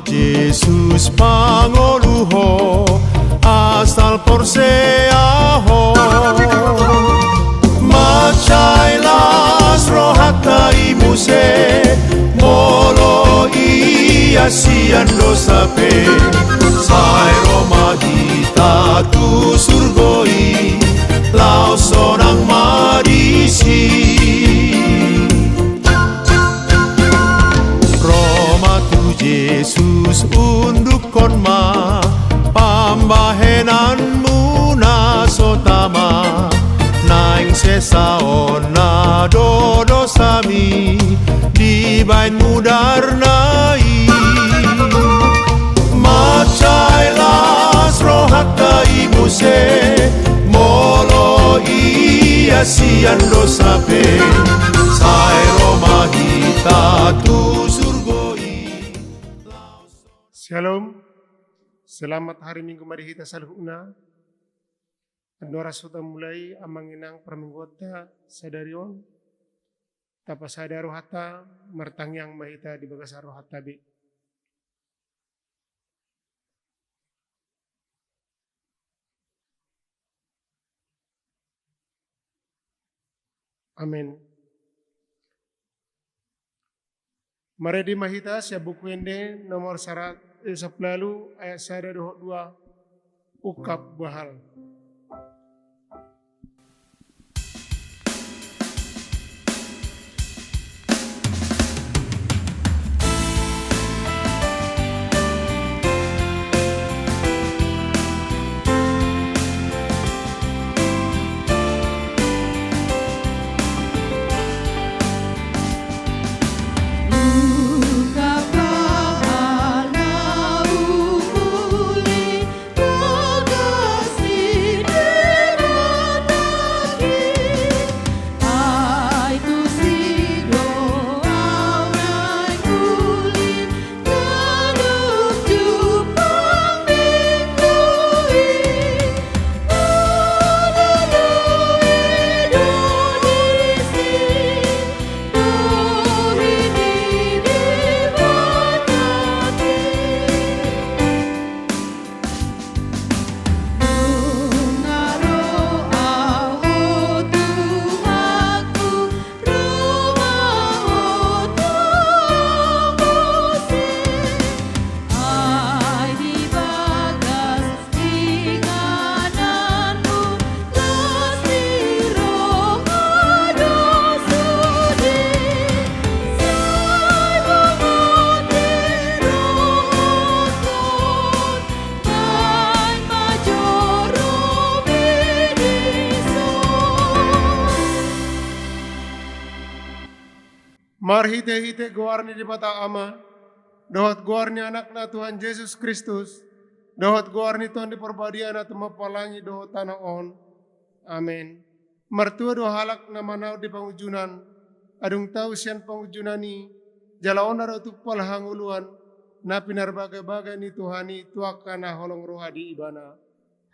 Yesus pangoluho asal porseaho macailas rohata imuse molo ia sian dosape sai Roma hita tu surgoi lau sonang marisi Roma tu Yesus unduk konma pambahenanmu na sotama naing sesaon na dodo sami di bain mudarnai macailas rohaka imuse molo ia sian dosape sai Roma hita tu surgoi. Shalom, selamat hari Minggu mari kita salhuna. Andora sudah mulai amanginang perminggota sadarion. Tapa sadaro hata martangyang mahita di bagasaro hatabi. Amin. Mari di mahita siya buku ende nomor 10 ayat 122 ukap bahal. Marhite-hite goarni di mata ama, dohot goarni anakna Tuhan Yesus Kristus, dohot goarni Tuhan di perbadian atau mapalangi dohot tanah on. Amin. Mertua doh halak na manau di pangujunan, adung tahu sian pangujunani, jalaon ada tu palhanguluan, na pinar bagai-bagai ni Tuhani tuakana holong roha di ibana.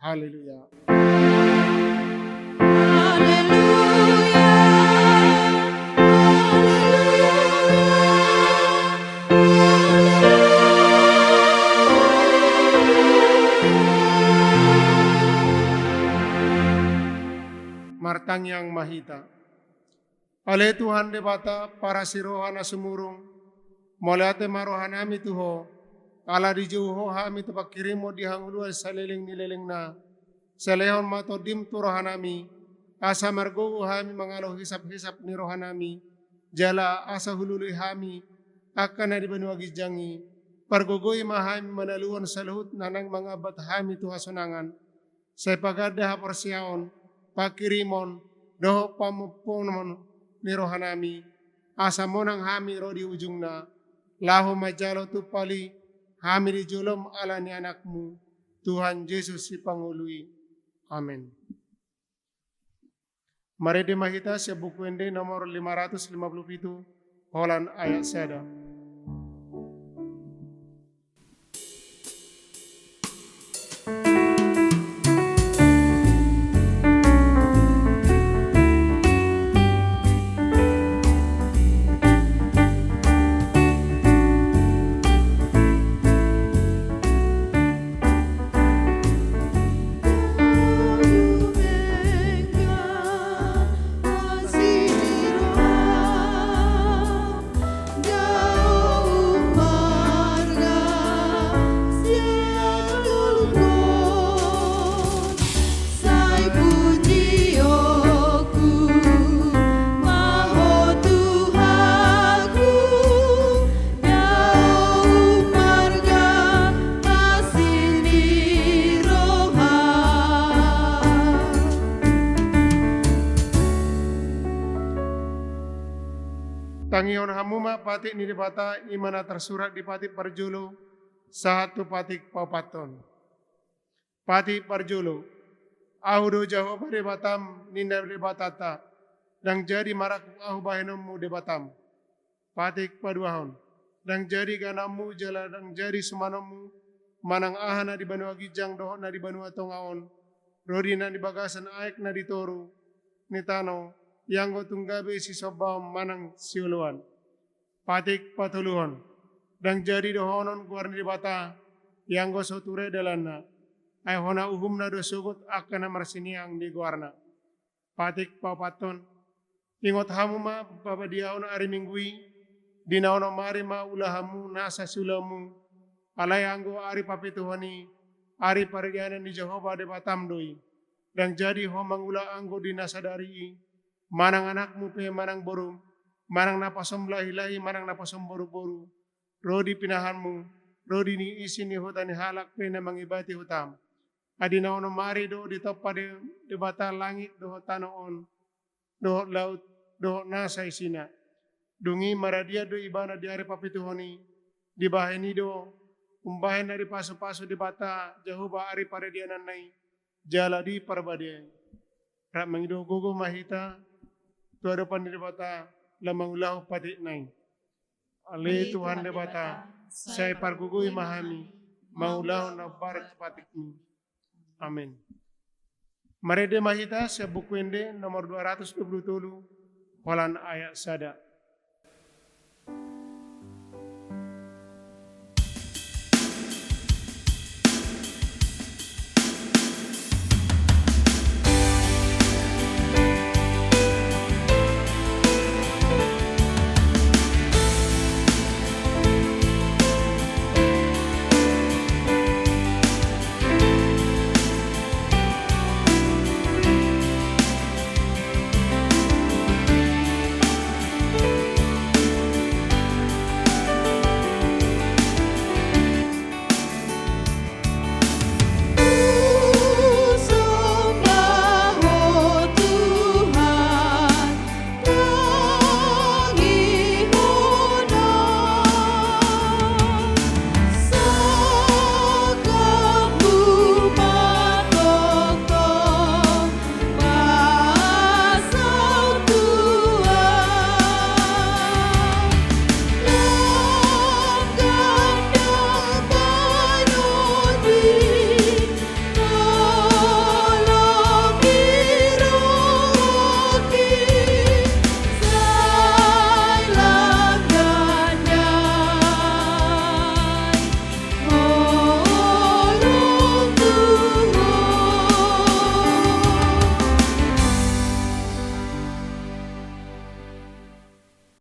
Haleluya. Martang yang mahita. Ale Tuhan debata para sirohana sumurung. Molate marohanami tuho. Kala di jauho hami tepak kirimo di hanguluan saliling nileleng na. Salehon mato dim tu rohanami. Asa margogo hami mangalo hisap-hisap ni rohanami. Jala asa hulului hami. Akan na di benua gijangi. Pargogoy mahami manaluan saluhut nanang mga bathami tuha sonangan. Say pagada haporsiaon. Pakirimon, doho pamupunon ni rohanami, asa monang hami ro di ujung na, laho majalo tupali, hami di julom ala ni anakmu, Tuhan Yesus si Pangului. Amin. Mari di mahita siya buku ende nomor 557, Holan ayat seda. Tangion hamuma patik ni dibata imana tersurat di patik parjolo satu patik papaton. Patik parjolo. Ahudo jaho pada batam ninda debatata. Dan jadi marak ahu bahenomu debatam. Patik paduahon. Dan jadi ganamu jala dan jadi semanomu. Manang ahana di banua gijang dohok na di banua tongaon. Rodi na di bagasan aek na di toru. Nitano. Yang tunggabe si sobam manang siuluan. Patik patuluhon. Dan jadi dohonon kuar di bata. Yang soture dalana. Ay hona uhum na dosugut akana marsiniang di guarna. Patik papaton. Ingot hamuma babadiaon ari minggui. Dinaono marima ulahamu nasa sulamu. Alay anggo ari papituhani. Ari pariganan di Jehovah de batam doi. Dan jadi homang ula anggo dinasadari. Manang anakmu pe manang boru. Manang napasom lahi-lahi manang napasom boru-boru. Rodi pinahanmu. Rodi ni isi ni hutani halak pe na mangibati hutam. Adina ono mari do di topa de bata langit do tanoon. Do laut do nasa isina. Dungi maradia do ibana di ari papituhoni. Di baheni do. Umbahen dari paso-paso di bata. Jehovah ari paradianan nai. Jala di parabadian. Rak mangido gogo mahita. Tuhan depan di bata. Lamang ulahu patik nai. Ale Tuhan de bata. Saya pargugui mahami. Maulahu na barat patikmu. Amin. Marede mahita sa buku ende nomor 227 walan ayat sada.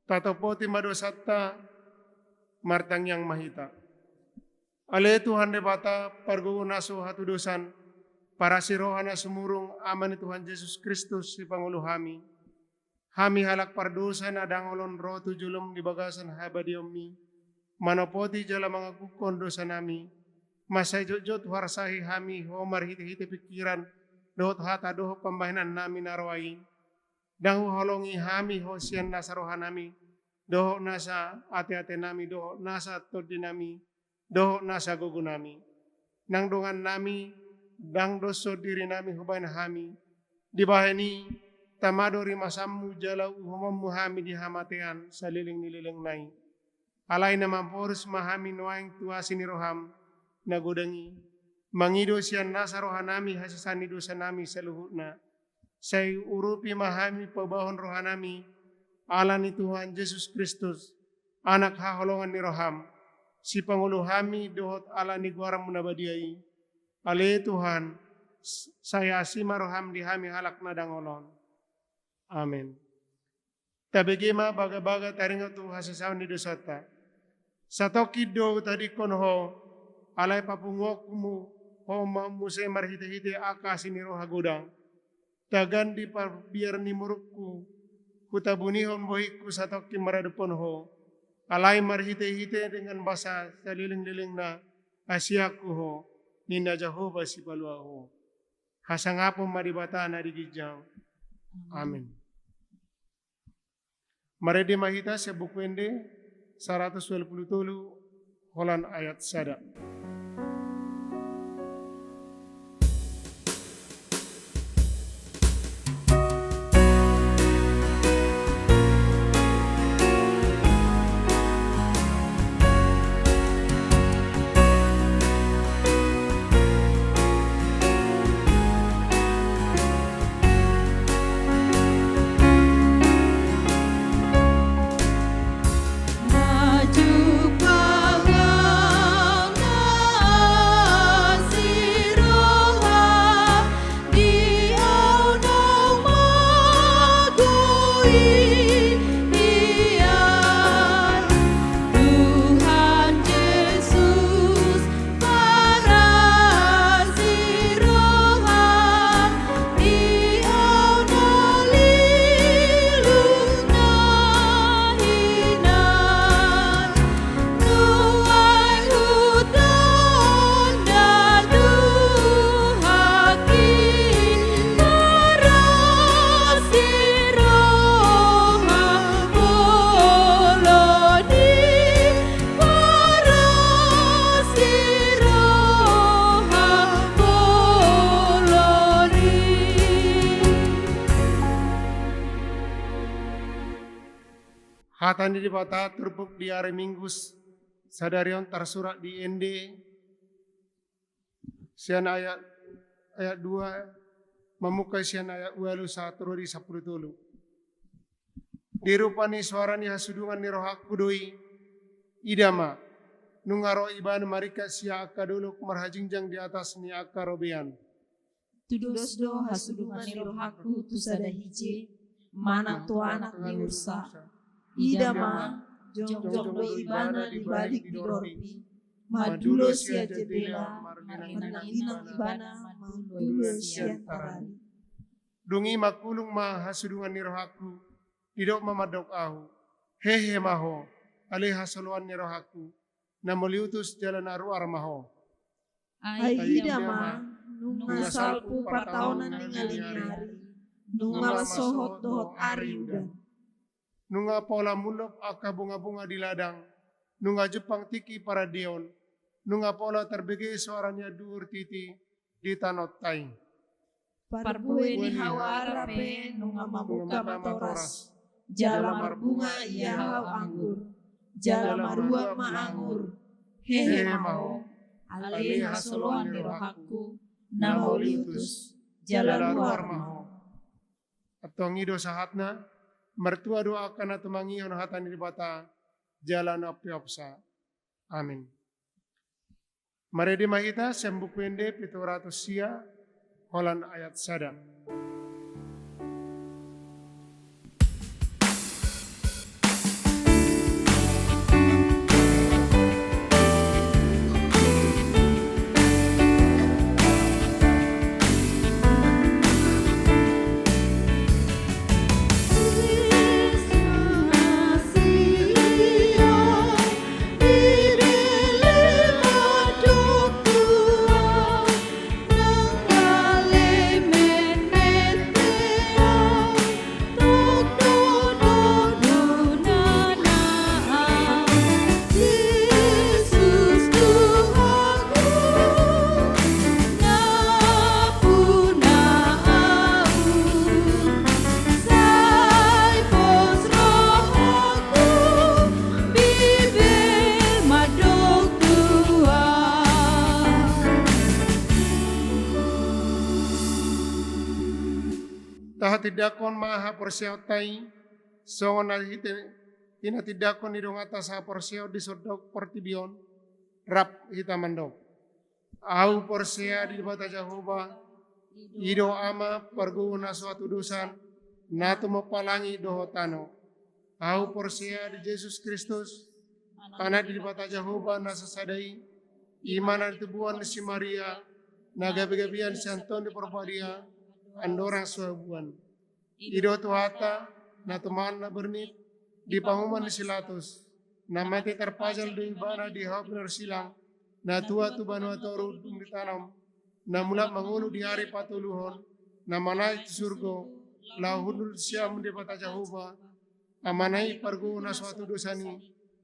Tatopoti madosata martang yang mahita. Ale Tuhan de bata pargunaso hatu dosan para sirohana sumurung aman Tuhan Yesus Kristus si Pangulo hami. Hami halak pardosa na dangolon rotu julum di bagasan habadiomi. Manopoti jala mga kukon dosa nami. Masay jojot warsahi hami homar hiti-hiti pikiran dohot hata doho pambahinan nami narwain. Dangu holongi hami hosian nasarohan nami. Doho nasa ate-ate nami, doho nasa todi nami, doho nasa gugu nami. Nang dongan nami, dang doso diri nami hubain hami. Di bahani, tamado rimasammu jala uhumammu hami di hamatean saliling nililing nai. Alay na mampurus mahami nuaing tuasi ni roham na gudangi. Mangido siyan nasa rohan nami hasisani dosa nami sa luhut na. Say urupi mahami pabahon rohan nami. Allah ni Tuhan Yesus Kristus, anak haholongan ni roham, si Pangulo hami dohot Allah ni guaram munabadiai. Ale Tuhan, saya si maroham di hami halak na dangolon. Amin. Tabigima baga-baga taringo tu hasasaw ni dosata. Sa tokido tadi konho, alay papungok mo, ho musay marhiti-hiti akasi ni roha gudang. Tagan di biar ni murukku, kutabunihon bohiku sa toki maradupon ho. Alay marhite-hite dengan basa sa liling-liling na asyaku ho. Nina Jehovah si palua ho. Hasangapo maribata na digijang. Amin. Marede mahita sebukwende 127 holan ayat sada. Hatani di bata terpuk di hari Minggus sadarion tersurat di ND sian ayat 2 memukai sian ayat 21 di 10. Dirupani suarani hasudungan ni roh kudui idama nungaro iban marika sia akaduluk marhajingjang di atas ni akarobian. Tudos do hasudungan ni roh aku tu sada hije mana tu anak ni ursa. Idama jongjong do ibana di balik di dorpi madulo sia jendela marginang ibana madulo sia tarani. Dungi makulung ma hasudungan ni roh aku didok mamadok ahu hehe maho alih hasuluan ni roh aku namuliutus jalan aruar maho. Ai idama nunga salpu partaonan ningali-ningali nunga masohot dohot ari udan. Nunga pola mulok aka bunga-bunga di ladang, nunga Jepang tiki para dion, nunga pola terbege suaranya dur titi di tanot taing. Parbue ni hawa arape nunga mabuka matoras, jala marbunga ia hau anggur, jala marua ma anggur, hehe mau, alih hasoloan di rohaku, namauliutus, jala luar mau. Atau ngido sahatna, mertua doakan atau mangion hatani di bata jalan apiopsa. Amin. Mari di mahita sembuk pende 700 sia holan ayat sada. Tidakon maha perseutai songon ina tidakon idong atas ha perseo di sodok pertibion rap hita mandok au persea di bata Jehovah ido ama perguna suatu dosan natu mepalangi dohotano au persea di Yesus Kristus anak di bata Jehovah nasasadai imanan tubuhan si Maria nagabi-gabian si Anton di Perpadia andorang suabuan ido tuhata na tuman na bernit di panguman ni silatus na mati terpajal di ibana di hapner silang na tua tu banua toru dung ditanam na mula mangulu di hari patuluhon na manai surgo la hudul siam di bata Jehovah amanai parguna suatu dosani,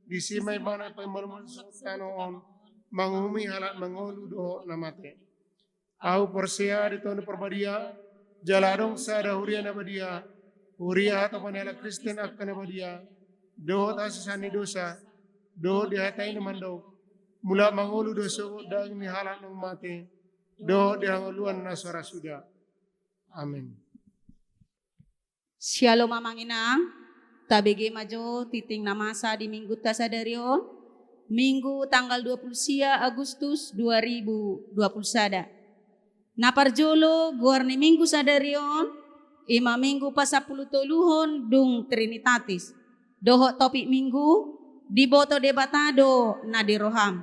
disimay banay paymalmusot tanoon, mangumi halat mangolu doho namate. Au persia ditono perbadia, jaladong sada huria nabadia, huria atau panela Kristen akan nabadia, doho tasisani dosa, doho dihatai namando, mula mangolu doso dan ni halat ng mate, doho dihanguluan na suara suda. Amin. Shalom mamanginang, tabege majo titing namasa di minggu tasadarion, minggu tanggal 20 Agustus 2021. Naparjolo guarni minggu sadarion, ima minggu pasapuluh toluhon dung Trinitatis. Doho topik minggu, diboto debatado na di roham.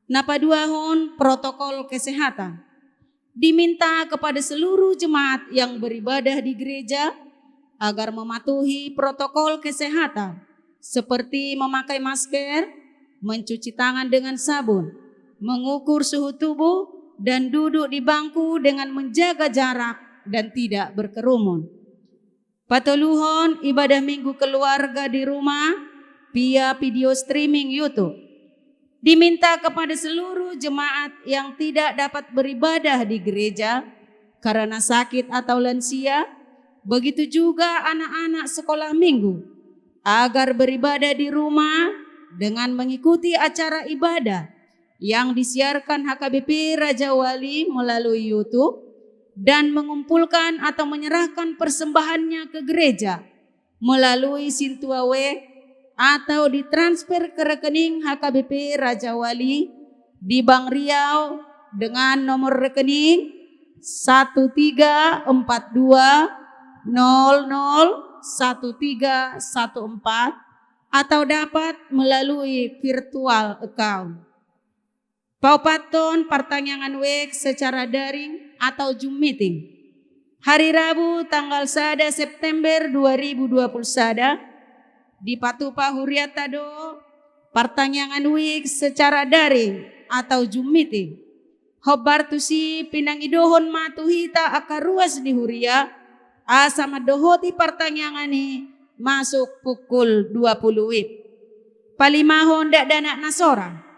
Napaduahon protokol kesehatan. Diminta kepada seluruh jemaat yang beribadah di gereja agar mematuhi protokol kesehatan seperti memakai masker, mencuci tangan dengan sabun, mengukur suhu tubuh, dan duduk di bangku dengan menjaga jarak dan tidak berkerumun. Patoluhon ibadah minggu keluarga di rumah via video streaming YouTube. Diminta kepada seluruh jemaat yang tidak dapat beribadah di gereja karena sakit atau lansia, begitu juga anak-anak sekolah minggu, agar beribadah di rumah dengan mengikuti acara ibadah yang disiarkan HKBP Raja Wali melalui YouTube dan mengumpulkan atau menyerahkan persembahannya ke gereja melalui Sintuawe atau ditransfer ke rekening HKBP Raja Wali di Bank Riau dengan nomor rekening 1342001314 atau dapat melalui virtual account. Paupaton pertanyaan wek secara daring atau Zoom meeting. Hari Rabu tanggal 1 September 2021 di Patupa Huriatado pertanyaan wek secara daring atau Zoom meeting. Hobartusi pinangidohon matuhita akaruas di Huria asa madohoti pertanyaan ini masuk pukul 20 WIB. Palimahon dak danak nasora.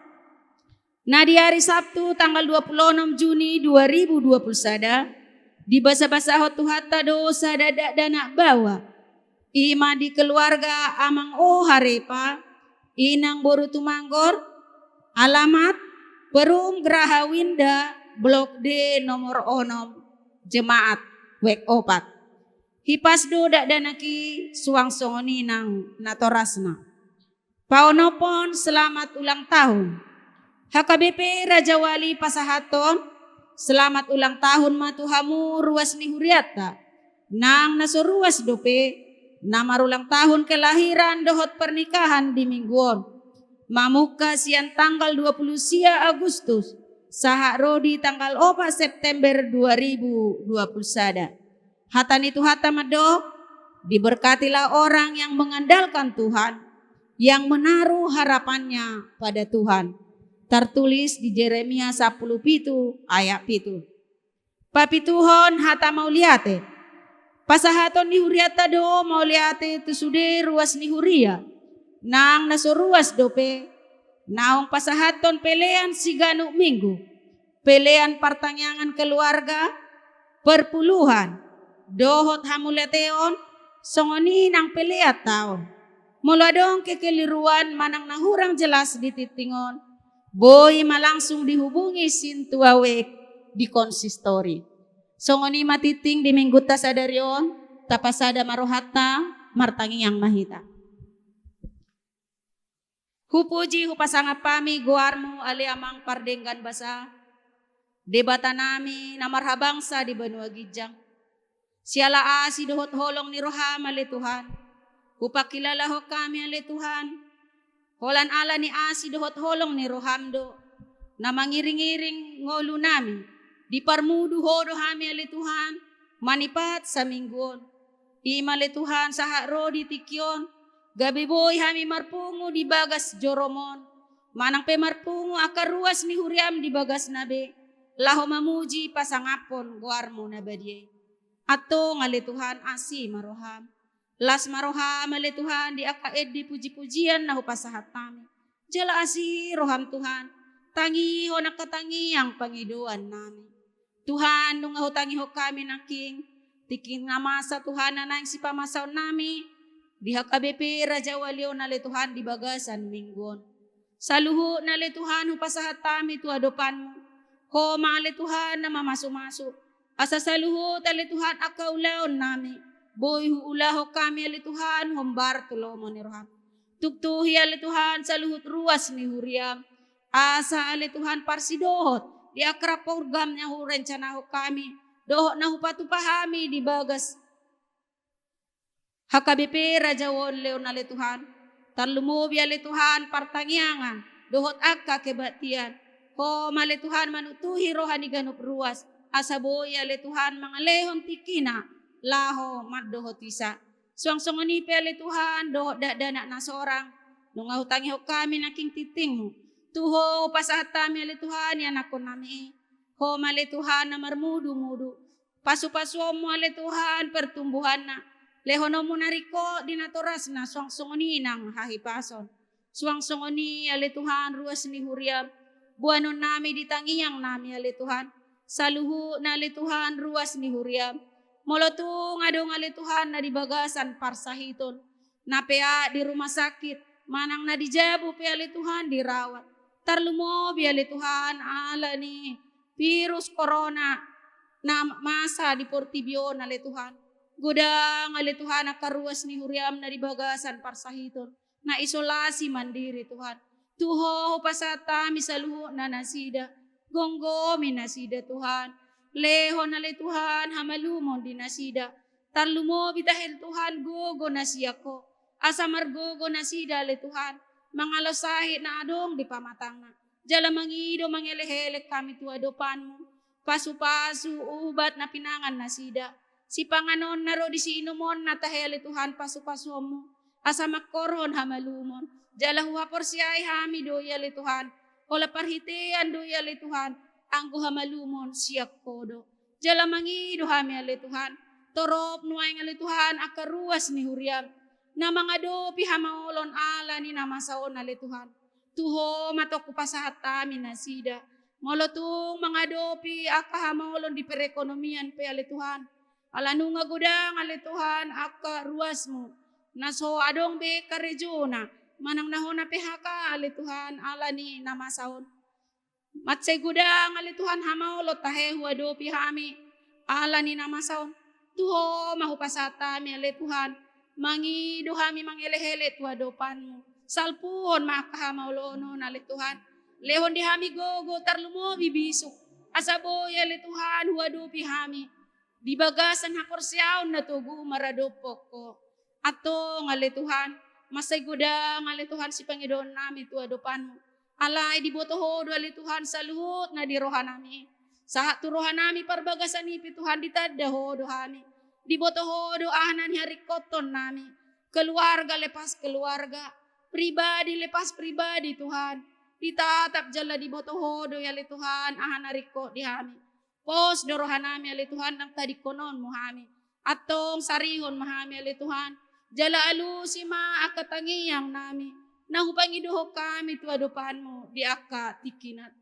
Nah di hari Sabtu tanggal 26 Juni 2021 di basa-basa hotuhata dosa dadak danak bawa. Ima di keluarga amang harepa inang boru tumanggor alamat Perum Geraha Winda Blok D nomor 6 Jemaat Wek Opat. Hipasdo dak danaki suang songoni nang natorasna. Paonopon selamat ulang tahun. HKBP Raja Wali Pasahaton selamat ulang tahun matuhamu ruas ni huriata. Nang nasuruas dope namarulang tahun kelahiran dohot pernikahan di mingguon. Mamuka siang tanggal 20 Agustus, sahak rodi tanggal 4 September 2021. Hatan itu hata mado, diberkatilah orang yang mengandalkan Tuhan, yang menaruh harapannya pada Tuhan. Tertulis di Jeremia 10 ayat 7. Papituhon hata mauliate, pasahaton ni huriata do mauliate tu sude ruas ni huria. Nang nasuruas dope, naong pasahaton pelean siganu minggu, pelean pertanyaan keluarga, perpuluhan, dohot hamuleteon, songoni nang peleat taon. Muladong kekeliruan manang nahurang jelas di titingon, boy malangsung dihubungi sintuawek di konsistori. Songoni matiting di minggu tasadarion, tapasada marohata, martangi yang mahita. Hupuji hupasanga pami guarmu ali amang pardenggan basa. Debata nami namarhabangsa di benua gijang. Siala asi dohot holong ni roham ali Tuhan. Hupakilala ho kami ali Tuhan. Holan ala ni asi dohot holong ni rohamdo. Na mangiring-iring ngolu nami. Di parmudu hodo hami ali Tuhan. Manipat sa mingguon. Ima ali Tuhan sahak rodi tikyon. Gabi boy hami marpungu di bagas joromon. Manang pe marpungu akar ruas ni huriam di bagas nabe. Laho mamuji pasangapon guarmo na badye. Ato ngali Tuhan asi maroham. Las maroha male Tuhan di akaed di puji-pujian na hupasahat namin. Jala asi roham Tuhan. Tangi ho nakatangi ang pangiduan namin. Tuhan nung hutangi ho kami naking. Tikin nga masa Tuhan na nang si pamasaw nami. Diha kabepe raja waliw na le Tuhan di bagasan minggon. Saluho na le Tuhan hupasahat tami tuadopan mo. Ho male Tuhan na mamaso-maso. Asa saluho tali Tuhan akaulaon nami. Boy huulaho kami ali Tuhan hombar tulomo ni roham. Tuktuhi ali Tuhan sa luhut ruas ni huriam. Asa ali Tuhan parsidohot. Di akrap program niya huren ho kami. Dohot na hupatupahami di bagas. Hakabipe rajawon leon ali Tuhan. Tarlumubi ali Tuhan partangyangan. Dohot akka kebatian. Ho mali Tuhan manutuhi rohani ganup ruas. Asa boy ali Tuhan mga lehon tikina. Laho maddohot isa. Suang-sungoni pele Tuhan dohot dana na sorang. Nung hutangi ho kami naking titing mo. Tuho pasahat kami ali Tuhan yan ako nami. Ho mali Tuhan na marmudu-mudu. Pasu-pasu mo ali Tuhan pertumbuhan na. Lehono mo nariko dinatoras na suang-sungoni ng hahipason. Suang-sungoni ali Tuhan ruas ni huriam. Buwanon nami ditangiyang nami ali Tuhan. Saluhu na ali Tuhan ruas ni huriam. Molotung adong ali Tuhan na dibagasan parsahiton. Napea di rumah sakit. Manang na dijabu pe ali Tuhan dirawat. Tarlumo bi ali Tuhan ala ni virus corona na masa di Portibio na ali Tuhan. Gudang ali Tuhan akaruas ni huriam na dibagasan parsahiton. Na isolasi mandiri Tuhan. Tuho pasata misaluho na nasida. Gonggo minasida Tuhan. Leho na le Tuhan hamalumon di nasida. Tarlumo bitahil Tuhan gogo nasiya ko. Asa margogo nasida le Tuhan. Mga losahit na adong di pamatang na. Jala mangido mangelehele kami tuadopan mo. Pasu-pasu ubat na pinangan nasida. Si panganon na ro di sinumon na tahele Tuhan pasu-pasu mo. Asa makoron hamalumon. Jala huhapor siyay hami doya le Tuhan. Ola parhitean doya le Tuhan. Anggo hamalumon siyak kodo. Jala mangido hami ali Tuhan. Torop nuay ali Tuhan akaruas ni huriam. Na mga dopi hamaolon ala ni namasaon ali Tuhan. Tuho matok pasahat amin nasida. Molotung mga dopi akahamaolon di perekonomian pe ali Tuhan. Alanu nga gudang ali Tuhan akaruas mo. Naso adong be karejona. Manang nahona pehaka ali Tuhan ala ni namasaon. Matsay gudang ali Tuhan hamaolot tahe huado pihami ala ni namasaon. Tuho mahupasata mi ali Tuhan. Mangido hami mangelehele tuadopan mo. Salpuhon makahamaolono ali Tuhan. Lehon di hami gogo tarlumo bibisok. Asaboy ali Tuhan huado pihami. Di bagasan hakorsyaon na tugu maradopok ko. Ato ngali Tuhan. Masay gudang ali Tuhan si Panginoon nami tuadopan mo. Alay di botohodo ali Tuhan sa luhut na di rohan nami. Sa turohan nami parbagasan ipi Tuhan ditadahodo hami. Di botohodo ahanan harikoton nami. Keluarga lepas keluarga. Pribadi lepas pribadi Tuhan. Ditatap jala di botohodo ali Tuhan ahan harikot di hami. Pos dorohan nami ali Tuhan ng tadikonon mo hami. Atong sarihon mahami ali Tuhan. Jala alu si maakatangiyang nami. Nahupangiduho kami tuadopan mo di aka tikinat.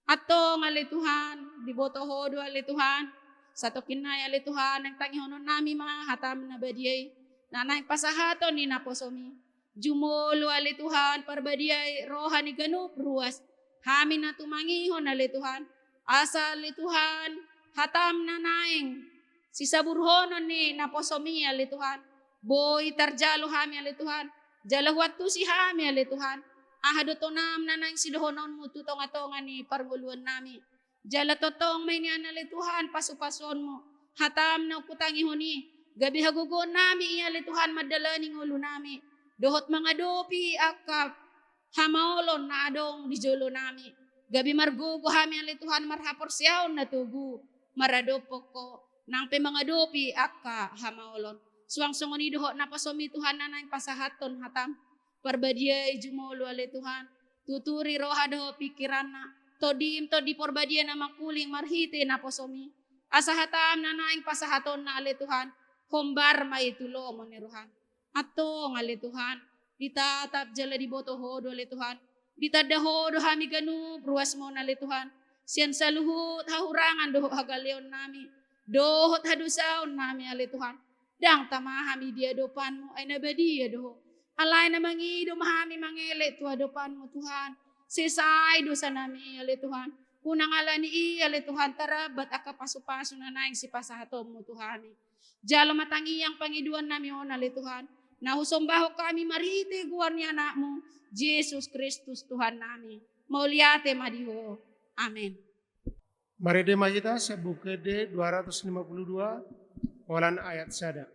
Ato ngali Tuhan, di botohodo ali Tuhan. Sa tokinay ali Tuhan, ang tangihonon nami mga hatam na badiyay. Nanay pasahaton ni naposomi. Jumolo ali Tuhan, parbadiyay rohan ni ganup ruas. Hamin na tumangihon ali Tuhan. Asa ali Tuhan, hatam na naing. Si saburhonon ni naposomi ali Tuhan. Boy tarjalo hami ali Tuhan. Jalawat tu si hami ali Tuhan. Ahado to nam na nang sidohonon mo tutong-atongan ni parguluan nami. Jala totong may niyan ali Tuhan pasupason mo. Hatam na kutangihon ni. Gabi hagugon nami iya ali Tuhan madalaning ulo nami. Dohot mga dopi akap hamaolon na adong dijolo nami. Gabi margugo hami ali Tuhan marhapor siyaon na tugu. Maradopok ko. Nang pe mga dopi akka hamaolon. Suang-sungoni dohot na pasomi Tuhan na nang pasahaton hatam. Parbadiyay jumolo ali Tuhan. Tuturi roha doho pikiran na. Todim to di porbadia na makuling marhite na pasomi. Asa hatam na nang pasahaton na ali Tuhan. Hombar may tulo mo ni Rohan. Atong ale Tuhan, ditatap jala di boto hodo ale Tuhan, ditada hodo hami ganu ruas mo na ale Tuhan, siyan sa luhut hahurangan doho hagaleon nami, dohot hadusaon nami ale Tuhan, dang tamahami dia dopan mo ay nabadia doho, alay na mangido mahami mangele tuwa dopan mo Tuhan, sisay dosa nami ale Tuhan, unang ala ni ale Tuhan, tarabat akapaso-paso na naing si pasahatom mo Tuhan. Jalo matangiyang pangiduan nami on ale Tuhan, nahusombaho kami marite guar ni anak mo, Jesus Kristus Tuhan nami. Mauliate madiho. Amen. Mari dema kita sa Bukede 252, walan ayat sada.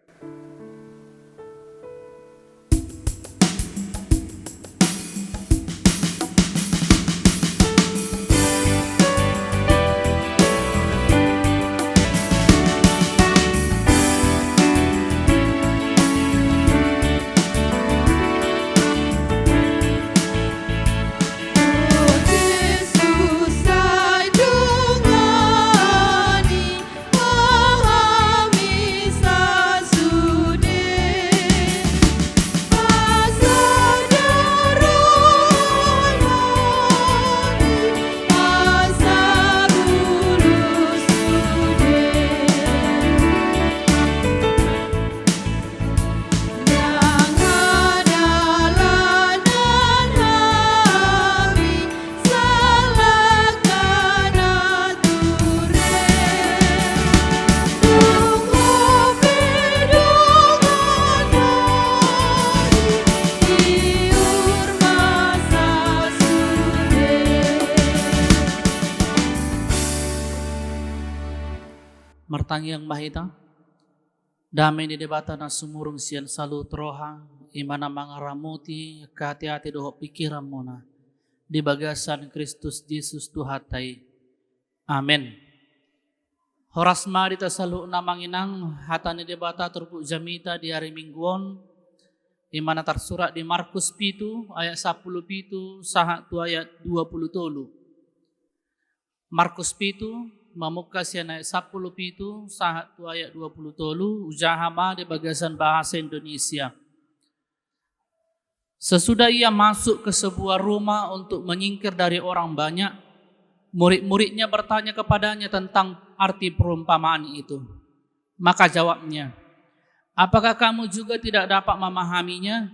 Martangyang mahita, damay ni debata na sumurong siyan sa lutroha, imana mga ramuti, kahati-hati doho pikiran mo na, di bagasan Kristus Jesus tuhatay. Amen. Horas marita sa lu na manginang, hata ni debata turpu jamita di hari mingguon, imana tersurat di Markus 7, ayat 17, sahat tu ayat 27. Markus 7, mamukas yan ay 17, sahat tu ayat 20 tolu, ujahama di bagasan bahasa Indonesia. Sesudah ia masuk ke sebuah rumah untuk menyingkir dari orang banyak, murid-muridnya bertanya kepadanya tentang arti perumpamaan itu. Maka jawabnya, apakah kamu juga tidak dapat memahaminya?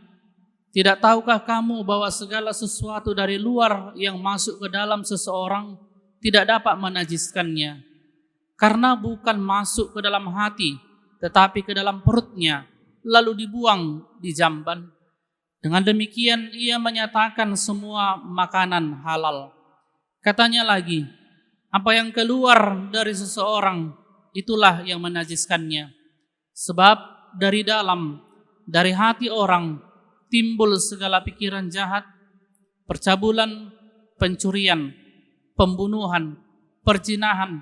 Tidak tahukah kamu bahwa segala sesuatu dari luar yang masuk ke dalam seseorang tidak dapat menajiskannya, karena bukan masuk ke dalam hati, tetapi ke dalam perutnya, lalu dibuang di jamban. Dengan demikian ia menyatakan semua makanan halal. Katanya lagi, apa yang keluar dari seseorang, itulah yang menajiskannya. Sebab dari dalam, dari hati orang, timbul segala pikiran jahat, percabulan, pencurian, pembunuhan, perzinahan,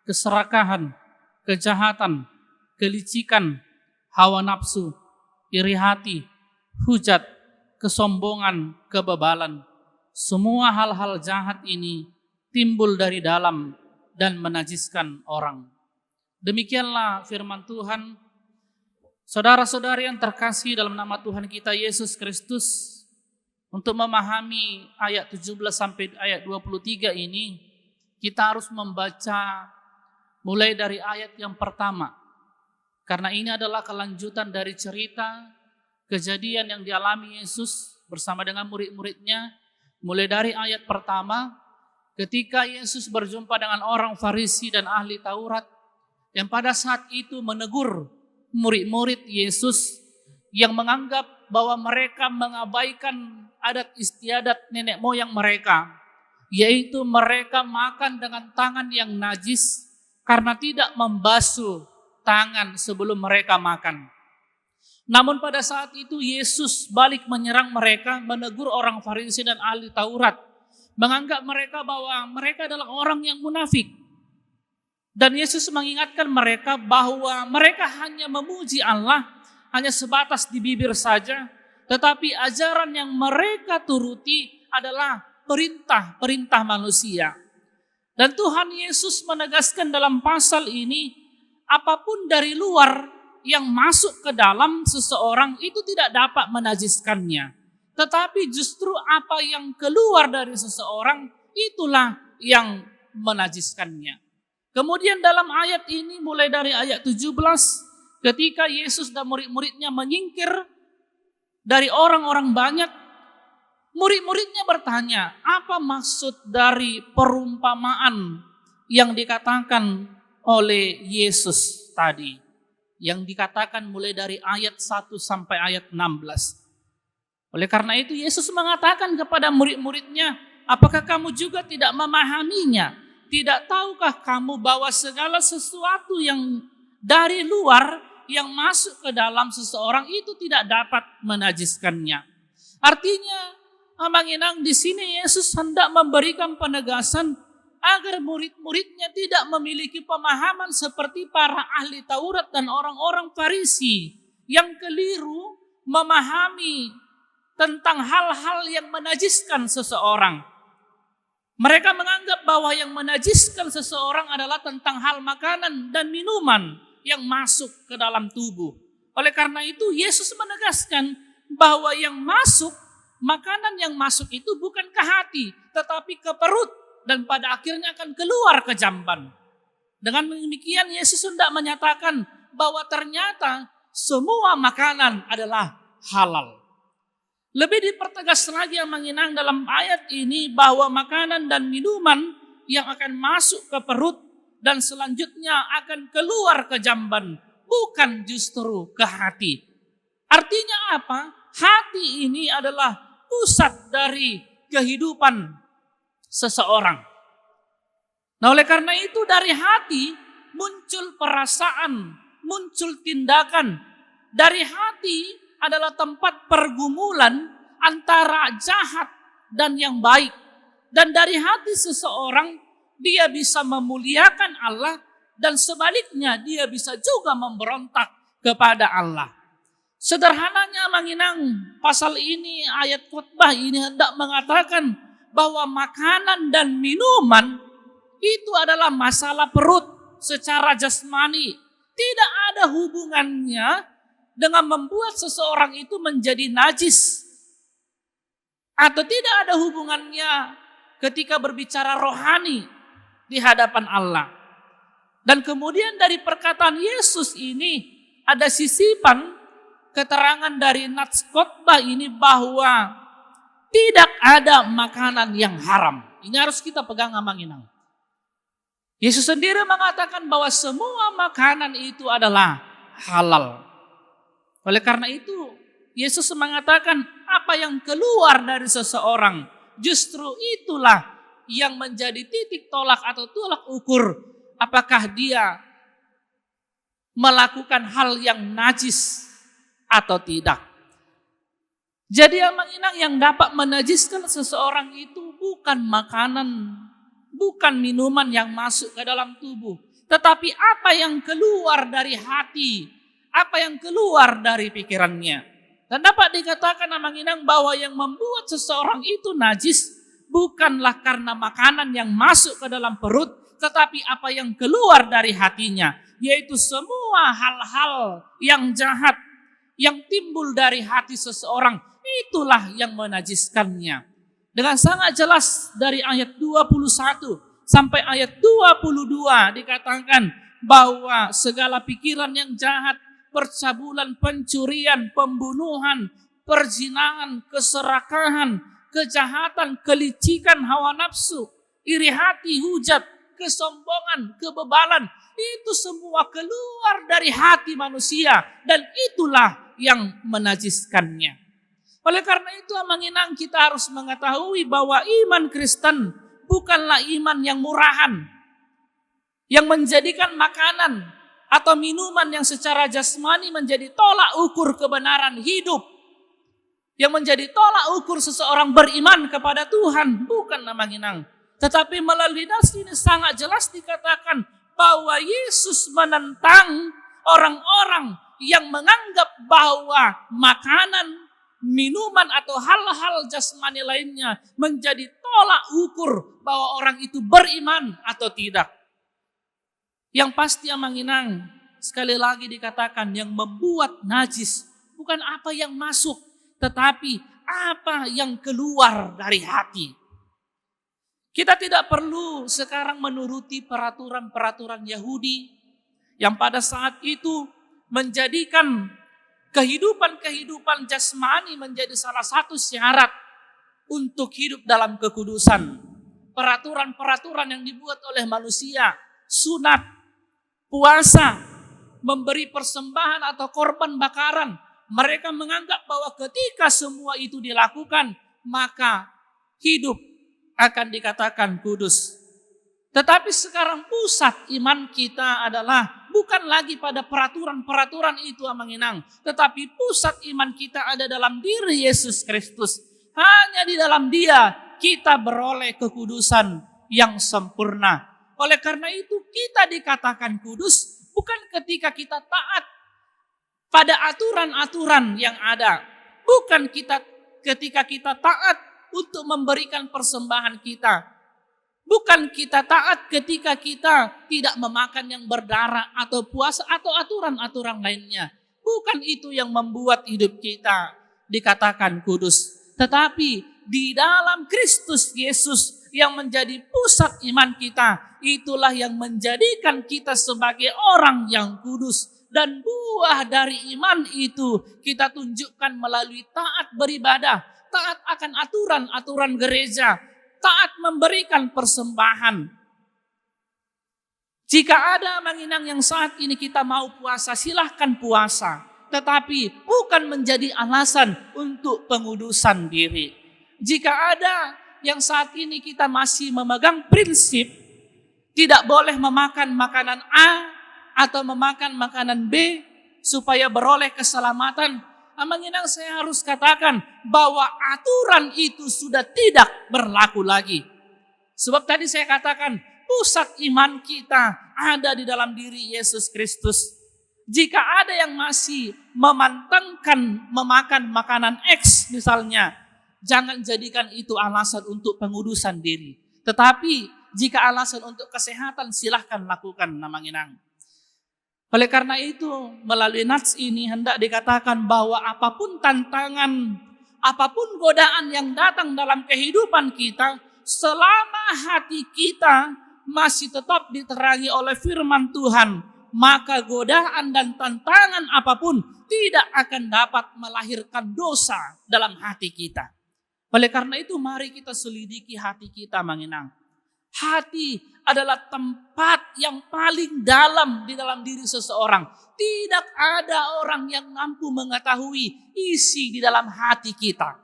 keserakahan, kejahatan, kelicikan, hawa nafsu, iri hati, hujat, kesombongan, kebebalan. Semua hal-hal jahat ini timbul dari dalam dan menajiskan orang. Demikianlah firman Tuhan. Saudara-saudari yang terkasih dalam nama Tuhan kita Yesus Kristus, untuk memahami ayat 17 sampai ayat 23 ini, kita harus membaca mulai dari ayat yang pertama. Karena ini adalah kelanjutan dari cerita kejadian yang dialami Yesus bersama dengan murid-muridnya. Mulai dari ayat pertama, ketika Yesus berjumpa dengan orang Farisi dan ahli Taurat, yang pada saat itu menegur murid-murid Yesus yang menganggap bahwa mereka mengabaikan adat istiadat nenek moyang mereka, yaitu mereka makan dengan tangan yang najis karena tidak membasuh tangan sebelum mereka makan. Namun pada saat itu Yesus balik menyerang mereka, menegur orang Farisi dan ahli Taurat, menganggap mereka bahwa mereka adalah orang yang munafik. Dan Yesus mengingatkan mereka bahwa mereka hanya memuji Allah, hanya sebatas di bibir saja, tetapi ajaran yang mereka turuti adalah perintah-perintah manusia. Dan Tuhan Yesus menegaskan dalam pasal ini, apapun dari luar yang masuk ke dalam seseorang itu tidak dapat menajiskannya. Tetapi justru apa yang keluar dari seseorang itulah yang menajiskannya. Kemudian dalam ayat ini mulai dari ayat 17, ketika Yesus dan murid-muridnya menyingkir dari orang-orang banyak, murid-muridnya bertanya, apa maksud dari perumpamaan yang dikatakan oleh Yesus tadi? Yang dikatakan mulai dari ayat 1 sampai ayat 16. Oleh karena itu Yesus mengatakan kepada murid-muridnya, apakah kamu juga tidak memahaminya? Tidak tahukah kamu bahwa segala sesuatu yang dari luar yang masuk ke dalam seseorang itu tidak dapat menajiskannya? Artinya, Amang Inang, di sini Yesus hendak memberikan penegasan agar murid-muridnya tidak memiliki pemahaman seperti para ahli Taurat dan orang-orang Farisi yang keliru memahami tentang hal-hal yang menajiskan seseorang. Mereka menganggap bahwa yang menajiskan seseorang adalah tentang hal makanan dan minuman yang masuk ke dalam tubuh. Oleh karena itu Yesus menegaskan bahwa yang masuk, makanan yang masuk itu bukan ke hati, tetapi ke perut. Dan pada akhirnya akan keluar ke jamban. Dengan demikian Yesus hendak menyatakan bahwa ternyata semua makanan adalah halal. Lebih dipertegas lagi Amang Inang dalam ayat ini bahwa makanan dan minuman yang akan masuk ke perut dan selanjutnya akan keluar ke jamban, bukan justru ke hati. Artinya apa? Hati ini adalah pusat dari kehidupan seseorang. Nah, oleh karena itu dari hati muncul perasaan, muncul tindakan. Dari hati adalah tempat pergumulan antara jahat dan yang baik. Dan dari hati seseorang dia bisa memuliakan Allah dan sebaliknya dia bisa juga memberontak kepada Allah. Sederhananya Amang Inang, pasal ini, ayat khotbah ini hendak mengatakan bahwa makanan dan minuman itu adalah masalah perut secara jasmani. Tidak ada hubungannya dengan membuat seseorang itu menjadi najis. Atau tidak ada hubungannya ketika berbicara rohani di hadapan Allah. Dan kemudian dari perkataan Yesus ini ada sisipan keterangan dari nats khotbah ini bahwa tidak ada makanan yang haram. Ini harus kita pegang Amang Inang. Yesus sendiri mengatakan bahwa semua makanan itu adalah halal. Oleh karena itu, Yesus mengatakan apa yang keluar dari seseorang, justru itulah yang menjadi titik tolak atau tolak ukur apakah dia melakukan hal yang najis atau tidak. Jadi Amang Inang, yang dapat menajiskan seseorang itu bukan makanan, bukan minuman yang masuk ke dalam tubuh, tetapi apa yang keluar dari hati, apa yang keluar dari pikirannya. Dan dapat dikatakan Amang Inang bahwa yang membuat seseorang itu najis bukanlah karena makanan yang masuk ke dalam perut, tetapi apa yang keluar dari hatinya, yaitu semua hal-hal yang jahat yang timbul dari hati seseorang, itulah yang menajiskannya. Dengan sangat jelas dari ayat 21 sampai ayat 22 dikatakan bahwa segala pikiran yang jahat, percabulan, pencurian, pembunuhan, perzinahan, keserakahan, kejahatan, kelicikan, hawa nafsu, iri hati, hujat, kesombongan, kebebalan, itu semua keluar dari hati manusia dan itulah yang menajiskannya. Oleh karena itu Amang Inang, kita harus mengetahui bahwa iman Kristen bukanlah iman yang murahan, yang menjadikan makanan atau minuman yang secara jasmani menjadi tolak ukur kebenaran hidup, yang menjadi tolak ukur seseorang beriman kepada Tuhan. Bukan Amang Inang. Tetapi melalui nas ini sangat jelas dikatakan bahwa Yesus menentang orang-orang yang menganggap bahwa makanan, minuman atau hal-hal jasmani lainnya menjadi tolak ukur bahwa orang itu beriman atau tidak. Yang pasti Amang Inang, sekali lagi dikatakan yang membuat najis bukan apa yang masuk, tetapi apa yang keluar dari hati. Kita tidak perlu sekarang menuruti peraturan-peraturan Yahudi yang pada saat itu menjadikan kehidupan jasmani menjadi salah satu syarat untuk hidup dalam kekudusan. Peraturan-peraturan yang dibuat oleh manusia, sunat, puasa, memberi persembahan atau korban bakaran. Mereka menganggap bahwa ketika semua itu dilakukan, maka hidup akan dikatakan kudus. Tetapi sekarang pusat iman kita adalah bukan lagi pada peraturan-peraturan itu Amanginang, tetapi pusat iman kita ada dalam diri Yesus Kristus. Hanya di dalam Dia kita beroleh kekudusan yang sempurna. Oleh karena itu kita dikatakan kudus bukan ketika kita taat pada aturan-aturan yang ada. Bukan ketika kita taat untuk memberikan persembahan kita. Bukan kita taat ketika kita tidak memakan yang berdarah atau puasa atau aturan-aturan lainnya. Bukan itu yang membuat hidup kita dikatakan kudus. Tetapi di dalam Kristus Yesus yang menjadi pusat iman kita, itulah yang menjadikan kita sebagai orang yang kudus. Dan buah dari iman itu kita tunjukkan melalui taat beribadah, taat akan aturan-aturan gereja, taat memberikan persembahan. Jika ada Manginang yang saat ini kita mau puasa, silahkan puasa. Tetapi bukan menjadi alasan untuk pengudusan diri. Jika ada yang saat ini kita masih memegang prinsip tidak boleh memakan makanan A atau memakan makanan B supaya beroleh keselamatan, Manginang saya harus katakan bahwa aturan itu sudah tidak berlaku lagi. Sebab tadi saya katakan pusat iman kita ada di dalam diri Yesus Kristus. Jika ada yang masih memantangkan memakan makanan X misalnya, jangan jadikan itu alasan untuk pengudusan diri. Tetapi jika alasan untuk kesehatan, silahkan lakukan Manginang. Oleh karena itu, melalui nats ini hendak dikatakan bahwa apapun tantangan, apapun godaan yang datang dalam kehidupan kita, selama hati kita masih tetap diterangi oleh firman Tuhan, maka godaan dan tantangan apapun tidak akan dapat melahirkan dosa dalam hati kita. Oleh karena itu, mari kita selidiki hati kita Manginang. Hati adalah tempat yang paling dalam di dalam diri seseorang. Tidak ada orang yang mampu mengetahui isi di dalam hati kita.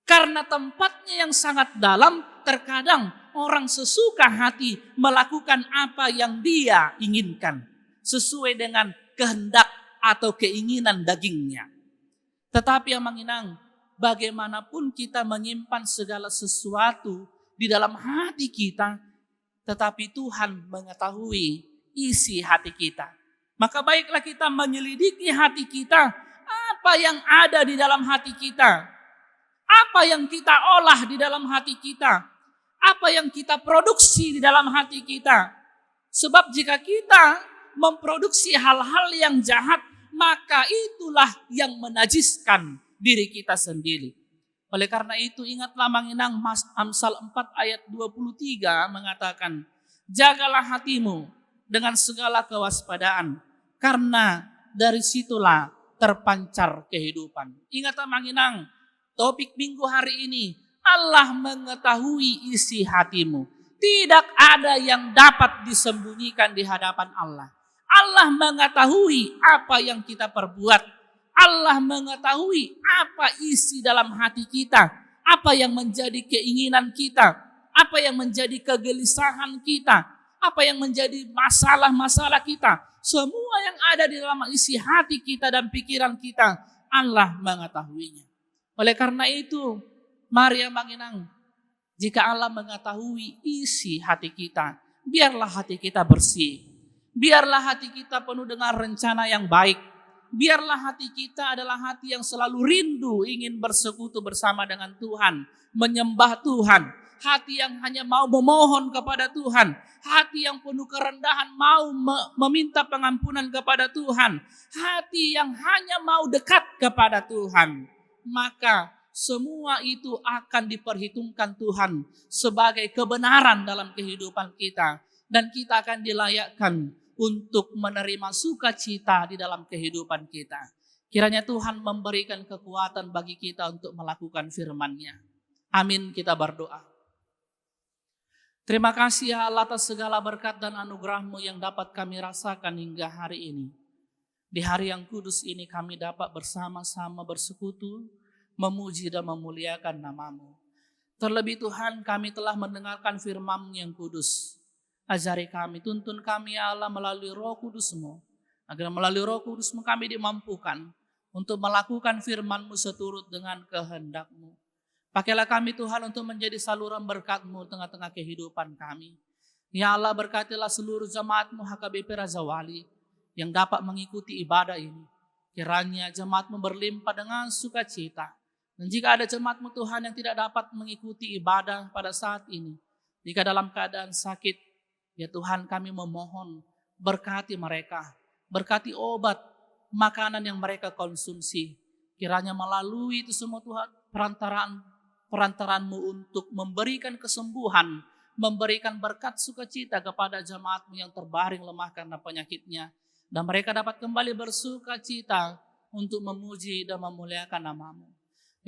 Karena tempatnya yang sangat dalam, terkadang orang sesuka hati melakukan apa yang dia inginkan. Sesuai dengan kehendak atau keinginan dagingnya. Tetapi yang Manginang, bagaimanapun kita menyimpan segala sesuatu di dalam hati kita, tetapi Tuhan mengetahui isi hati kita. Maka baiklah kita menyelidiki hati kita, apa yang ada di dalam hati kita, apa yang kita olah di dalam hati kita, apa yang kita produksi di dalam hati kita. Sebab jika kita memproduksi hal-hal yang jahat, maka itulah yang menajiskan diri kita sendiri. Oleh karena itu ingatlah Manginang, Amsal 4 ayat 23 mengatakan, jagalah hatimu dengan segala kewaspadaan, karena dari situlah terpancar kehidupan. Ingatlah Manginang, topik minggu hari ini, Allah mengetahui isi hatimu. Tidak ada yang dapat disembunyikan di hadapan Allah. Allah mengetahui apa yang kita perbuat. Allah mengetahui apa isi dalam hati kita, apa yang menjadi keinginan kita, apa yang menjadi kegelisahan kita, apa yang menjadi masalah-masalah kita. Semua yang ada di dalam isi hati kita dan pikiran kita, Allah mengetahuinya. Oleh karena itu, mari Manginang, jika Allah mengetahui isi hati kita, biarlah hati kita bersih. Biarlah hati kita penuh dengan rencana yang baik. Biarlah hati kita adalah hati yang selalu rindu ingin bersekutu bersama dengan Tuhan, menyembah Tuhan. hati yang hanya mau memohon kepada Tuhan, hati yang penuh kerendahan mau meminta pengampunan kepada Tuhan, hati yang hanya mau dekat kepada Tuhan, maka semua itu akan diperhitungkan Tuhan sebagai kebenaran dalam kehidupan kita. Dan kita akan dilayakkan untuk menerima sukacita di dalam kehidupan kita. Kiranya Tuhan memberikan kekuatan bagi kita untuk melakukan firman-Nya. Amin, kita berdoa. Terima kasih ya Allah atas segala berkat dan anugerah-Mu yang dapat kami rasakan hingga hari ini. Di hari yang kudus ini kami dapat bersama-sama bersekutu, memuji dan memuliakan nama-Mu. Terlebih Tuhan, kami telah mendengarkan firman-Mu yang kudus. Ajari kami, tuntun kami ya Allah melalui Roh Kudus-Mu, agar melalui Roh Kudus-Mu kami dimampukan untuk melakukan firman-Mu seturut dengan kehendak-Mu. Pakailah kami Tuhan untuk menjadi saluran berkat-Mu tengah-tengah kehidupan kami. Ya Allah, berkatilah seluruh jemaat-Mu HKBP Raja Wali yang dapat mengikuti ibadah ini. Kiranya jemaat-Mu berlimpah dengan sukacita. Dan jika ada jemaat-Mu Tuhan yang tidak dapat mengikuti ibadah pada saat ini, jika dalam keadaan sakit, ya Tuhan, kami memohon berkati mereka, berkati obat, makanan yang mereka konsumsi. Kiranya melalui itu semua Tuhan, perantaraan-Mu untuk memberikan kesembuhan, memberikan berkat sukacita kepada jemaat-Mu yang terbaring lemah karena penyakitnya. Dan mereka dapat kembali bersukacita untuk memuji dan memuliakan nama-Mu.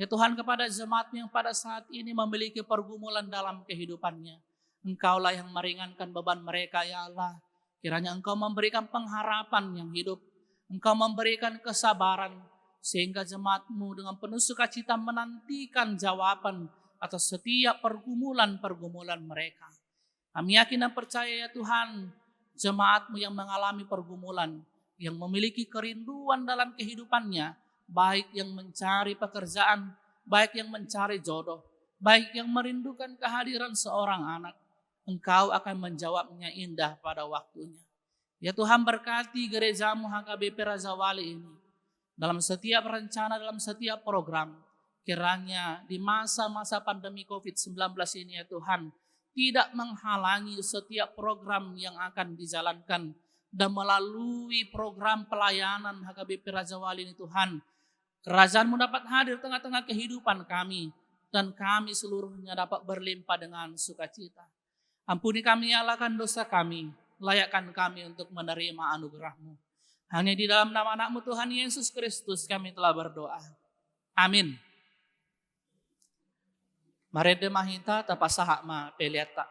Ya Tuhan, kepada jemaat-Mu yang pada saat ini memiliki pergumulan dalam kehidupannya, Engkaulah yang meringankan beban mereka ya Allah. Kiranya Engkau memberikan pengharapan yang hidup. Engkau memberikan kesabaran. Sehingga jemaat-Mu dengan penuh sukacita menantikan jawaban atas setiap pergumulan-pergumulan mereka. Kami yakin dan percaya ya Tuhan, jemaat-Mu yang mengalami pergumulan, yang memiliki kerinduan dalam kehidupannya, baik yang mencari pekerjaan, baik yang mencari jodoh, baik yang merindukan kehadiran seorang anak, Engkau akan menjawabnya indah pada waktunya. Ya Tuhan, berkati gereja-Mu HKBP Raja Wali ini. Dalam setiap rencana, dalam setiap program. Kiranya di masa-masa pandemi COVID-19 ini ya Tuhan, tidak menghalangi setiap program yang akan dijalankan. Dan melalui program pelayanan HKBP Raja Wali ini Tuhan, Kerajaan-Mu dapat hadir tengah-tengah kehidupan kami. Dan kami seluruhnya dapat berlimpah dengan sukacita. Ampuni kami ya Allah akan dosa kami, layakkan kami untuk menerima anugerah-Mu. Hanya di dalam nama anak-Mu Tuhan Yesus Kristus kami telah berdoa. Amin. Mari demahita tapasahak ma peliata.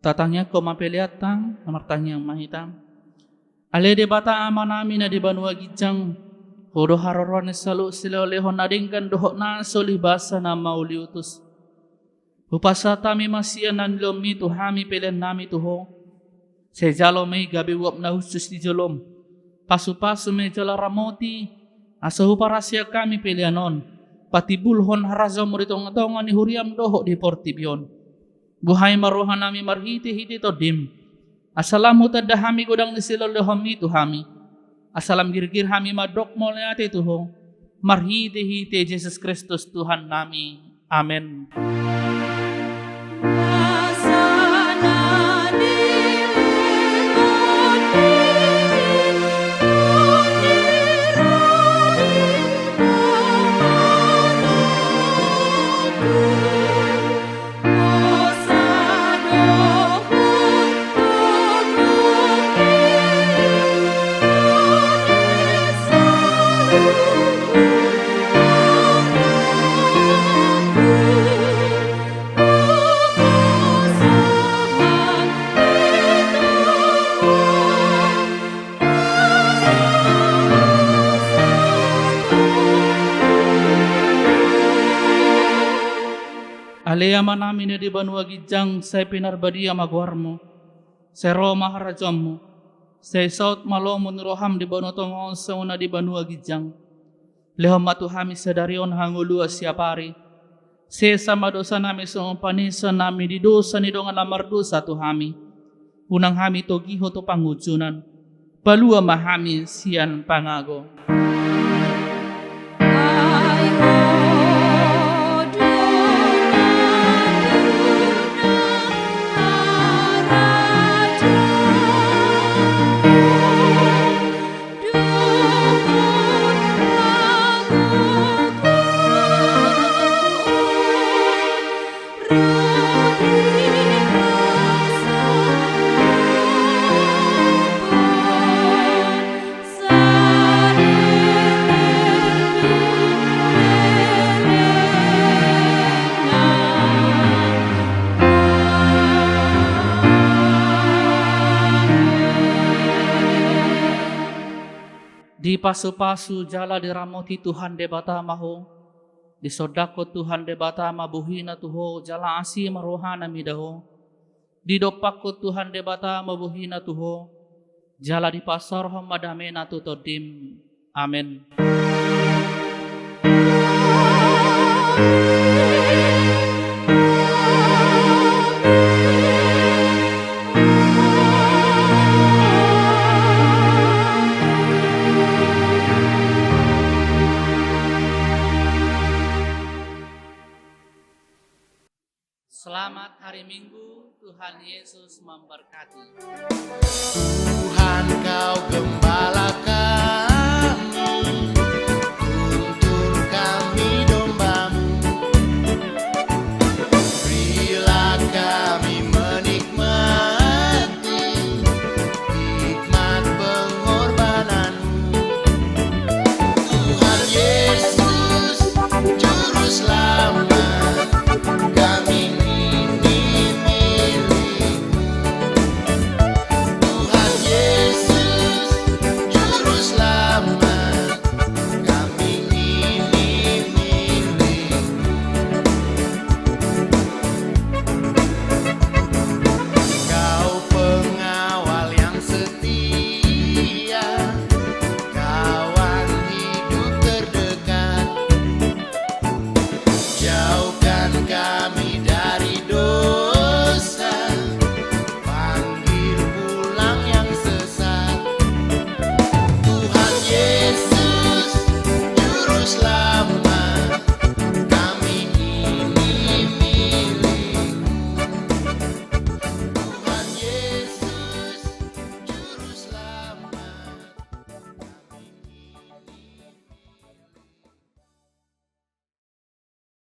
Tatangnya ko mapiliatang, namartang yang mahitam. Ale de bata ama nami na di banua gijang, hodo haroron salu sila olehon nadingkan dohok na solibasa na mauliutus. Upasa tami masya nanlom mi tuhami pilihan nami tuho. Sejalo may gabi wap na husus di jolom. Pasu-pasu may jala ramoti, asahu parasya kami pilihanon. Patibulhon harazo mo rito nga taongan ni huriam dohok di portibyon. Buhay maruhan nami marhiti-hiti to dim. Asalam hutad dahami gudang ni sila lehom mi tuhami. Asalam girgir hami madok mo leate tuho. Marhiti-hiti Jesus Kristus Tuhan nami. Amen. Aleyama namin na di banua gijang sa pinarbadia magwarmo, sa Roma harajammo, sa South Malomon roham di banotong sa una di banua gijang, lehom matuhami sa darion hangulua siapari, sa madosa namin sa panisa namin di dosa ni dongan lamardosa tuhami, unang hami to giho to pangujunan, palua mahami siyan pangago. Di pasu-pasu jala diramoti Tuhan de bata maho, di sodako Tuhan de bata mabuhina tuho jala asi marohana midaho, di dopako Tuhan de bata mabuhina tuho, jala di pasar hamadamena tutodim. Amen. Selamat hari Minggu, Tuhan Yesus memberkati. Tuhan kau gembalakan